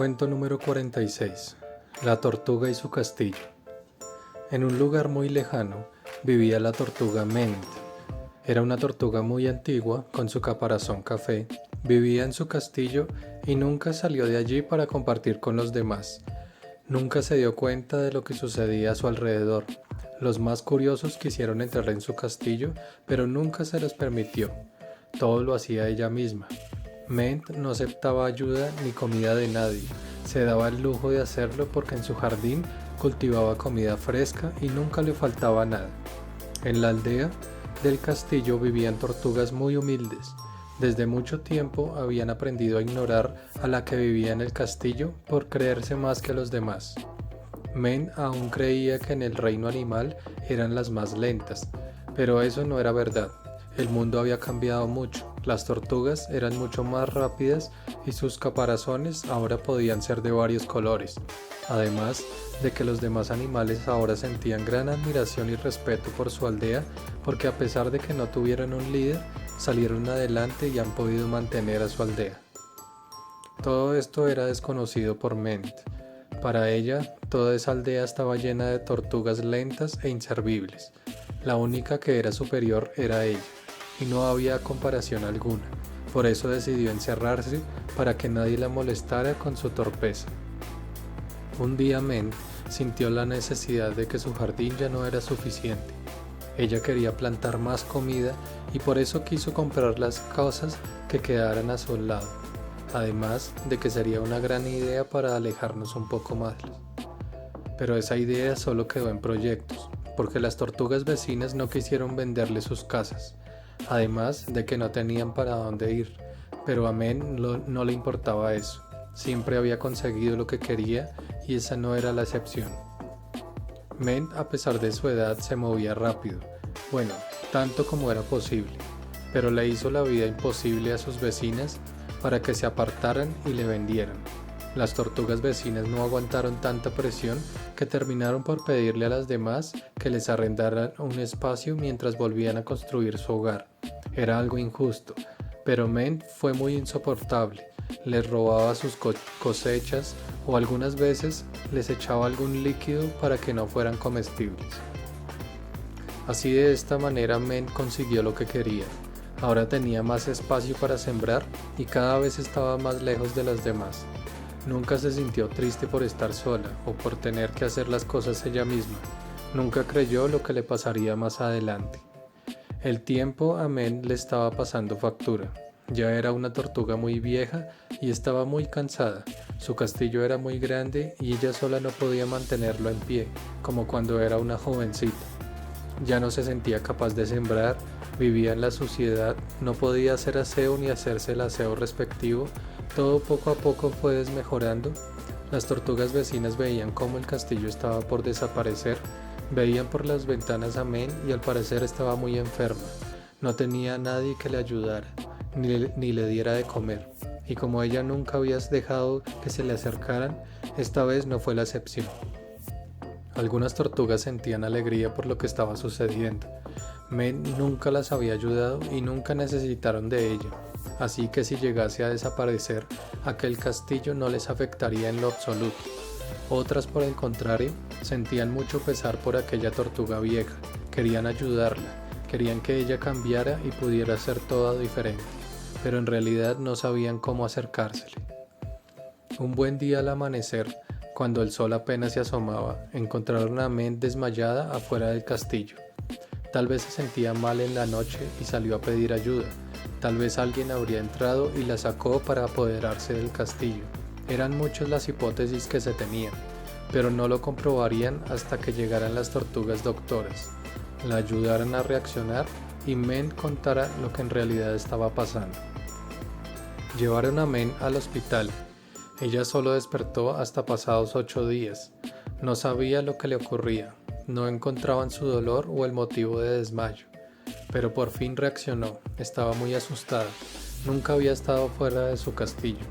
Cuento número 46. La tortuga y su castillo. En un lugar muy lejano vivía la tortuga Ment. Era una tortuga muy antigua con su caparazón café. Vivía en su castillo y nunca salió de allí para compartir con los demás. Nunca se dio cuenta de lo que sucedía a su alrededor. Los más curiosos quisieron entrar en su castillo, pero nunca se les permitió. Todo lo hacía ella misma. Ment no aceptaba ayuda ni comida de nadie. Se daba el lujo de hacerlo porque en su jardín cultivaba comida fresca y nunca le faltaba nada. En la aldea del castillo vivían tortugas muy humildes. Desde mucho tiempo habían aprendido a ignorar a la que vivía en el castillo por creerse más que los demás. Ment aún creía que en el reino animal eran las más lentas, pero eso no era verdad. El mundo había cambiado mucho, las tortugas eran mucho más rápidas y sus caparazones ahora podían ser de varios colores, además de que los demás animales ahora sentían gran admiración y respeto por su aldea porque a pesar de que no tuvieron un líder, salieron adelante y han podido mantener a su aldea. Todo esto era desconocido por Ment. Para ella, toda esa aldea estaba llena de tortugas lentas e inservibles. La única que era superior era ella, y no había comparación alguna. Por eso decidió encerrarse para que nadie la molestara con su torpeza. Un día Ment sintió la necesidad de que su jardín ya no era suficiente. Ella quería plantar más comida y por eso quiso comprar las cosas que quedaran a su lado. Además de que sería una gran idea para alejarnos un poco más. Pero esa idea solo quedó en proyectos, porque las tortugas vecinas no quisieron venderle sus casas, además de que no tenían para dónde ir, pero a Ment no le importaba eso, siempre había conseguido lo que quería y esa no era la excepción. Ment, a pesar de su edad, se movía rápido, bueno, tanto como era posible, pero le hizo la vida imposible a sus vecinas para que se apartaran y le vendieran. Las tortugas vecinas no aguantaron tanta presión que terminaron por pedirle a las demás que les arrendaran un espacio mientras volvían a construir su hogar. Era algo injusto, pero Ment fue muy insoportable. Les robaba sus cosechas o algunas veces les echaba algún líquido para que no fueran comestibles. Así de esta manera Ment consiguió lo que quería. Ahora tenía más espacio para sembrar y cada vez estaba más lejos de las demás. Nunca se sintió triste por estar sola o por tener que hacer las cosas ella misma. Nunca creyó lo que le pasaría más adelante. El tiempo a Ment le estaba pasando factura. Ya era una tortuga muy vieja y estaba muy cansada. Su castillo era muy grande y ella sola no podía mantenerlo en pie, como cuando era una jovencita. Ya no se sentía capaz de sembrar, vivía en la suciedad, no podía hacer aseo ni hacerse el aseo respectivo. Todo poco a poco fue desmejorando. Las tortugas vecinas veían cómo el castillo estaba por desaparecer, veían por las ventanas a Ment y al parecer estaba muy enferma. No tenía a nadie que le ayudara, ni le diera de comer. Y como ella nunca había dejado que se le acercaran, esta vez no fue la excepción. Algunas tortugas sentían alegría por lo que estaba sucediendo. Ment nunca las había ayudado y nunca necesitaron de ella, así que si llegase a desaparecer, aquel castillo no les afectaría en lo absoluto. Otras, por el contrario, sentían mucho pesar por aquella tortuga vieja, querían ayudarla, querían que ella cambiara y pudiera ser toda diferente, pero en realidad no sabían cómo acercársele. Un buen día al amanecer, cuando el sol apenas se asomaba, encontraron a Ment desmayada afuera del castillo. Tal vez se sentía mal en la noche y salió a pedir ayuda. Tal vez alguien habría entrado y la sacó para apoderarse del castillo. Eran muchas las hipótesis que se tenían, pero no lo comprobarían hasta que llegaran las tortugas doctoras, la ayudaran a reaccionar y Ment contara lo que en realidad estaba pasando. Llevaron a Ment al hospital. Ella solo despertó hasta pasados 8 días. No sabía lo que le ocurría. No encontraban su dolor o el motivo de desmayo, pero por fin reaccionó. Estaba muy asustada. Nunca había estado fuera de su castillo.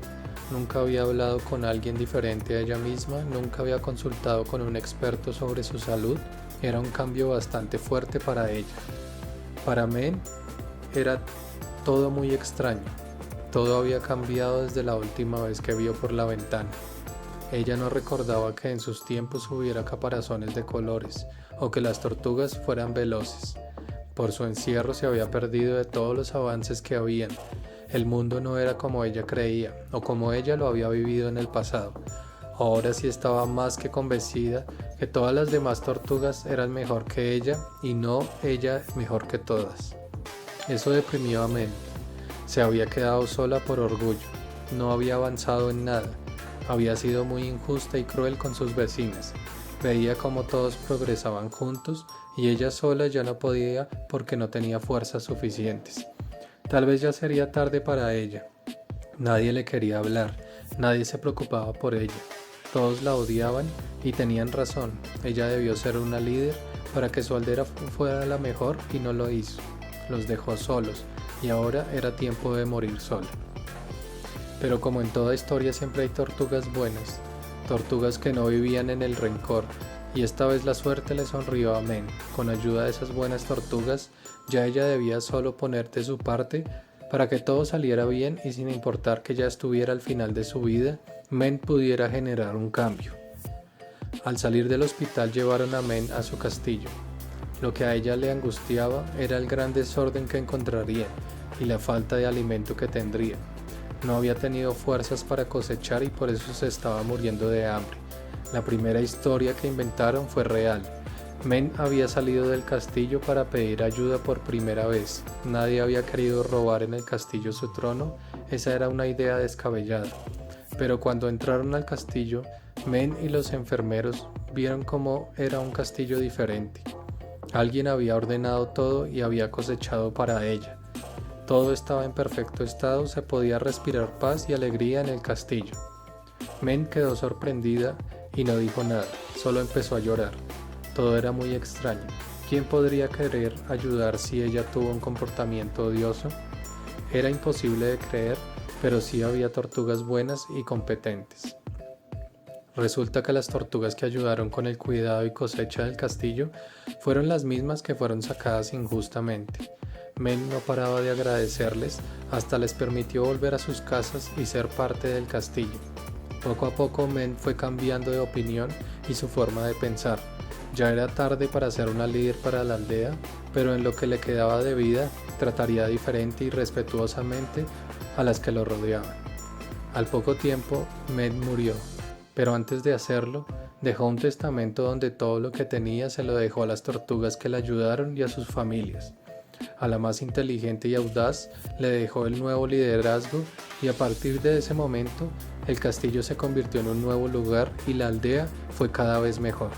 Nunca había hablado con alguien diferente a ella misma. Nunca había consultado con un experto sobre su salud. Era un cambio bastante fuerte para ella. Para Ment era todo muy extraño. Todo había cambiado desde la última vez que vio por la ventana. Ella no recordaba que en sus tiempos hubiera caparazones de colores o que las tortugas fueran veloces. Por su encierro se había perdido de todos los avances que habían. El mundo no era como ella creía o como ella lo había vivido en el pasado. Ahora sí estaba más que convencida que todas las demás tortugas eran mejor que ella y no ella mejor que todas. Eso deprimió a Mem. Se había quedado sola por orgullo. No había avanzado en nada. Había sido muy injusta y cruel con sus vecinas. Veía cómo todos progresaban juntos y ella sola ya no podía porque no tenía fuerzas suficientes. Tal vez ya sería tarde para ella. Nadie le quería hablar, nadie se preocupaba por ella. Todos la odiaban y tenían razón. Ella debió ser una líder para que su aldea fuera la mejor y no lo hizo. Los dejó solos y ahora era tiempo de morir sola. Pero como en toda historia siempre hay tortugas buenas, tortugas que no vivían en el rencor, y esta vez la suerte le sonrió a Men. Con ayuda de esas buenas tortugas, ya ella debía solo poner de su parte para que todo saliera bien y sin importar que ya estuviera al final de su vida, Men pudiera generar un cambio. Al salir del hospital llevaron a Men a su castillo. Lo que a ella le angustiaba era el gran desorden que encontraría y la falta de alimento que tendría. No había tenido fuerzas para cosechar y por eso se estaba muriendo de hambre. La primera historia que inventaron fue real. Men había salido del castillo para pedir ayuda por primera vez. Nadie había querido robar en el castillo su trono, esa era una idea descabellada. Pero cuando entraron al castillo, Men y los enfermeros vieron cómo era un castillo diferente. Alguien había ordenado todo y había cosechado para ella. Todo estaba en perfecto estado, se podía respirar paz y alegría en el castillo. Men quedó sorprendida y no dijo nada, solo empezó a llorar. Todo era muy extraño. ¿Quién podría querer ayudar si ella tuvo un comportamiento odioso? Era imposible de creer, pero sí había tortugas buenas y competentes. Resulta que las tortugas que ayudaron con el cuidado y cosecha del castillo fueron las mismas que fueron sacadas injustamente. Men no paraba de agradecerles hasta les permitió volver a sus casas y ser parte del castillo. Poco a poco Men fue cambiando de opinión y su forma de pensar. Ya era tarde para ser una líder para la aldea, pero en lo que le quedaba de vida trataría diferente y respetuosamente a las que lo rodeaban. Al poco tiempo, Men murió, pero antes de hacerlo, dejó un testamento donde todo lo que tenía se lo dejó a las tortugas que le ayudaron y a sus familias. A la más inteligente y audaz le dejó el nuevo liderazgo y a partir de ese momento el castillo se convirtió en un nuevo lugar y la aldea fue cada vez mejor.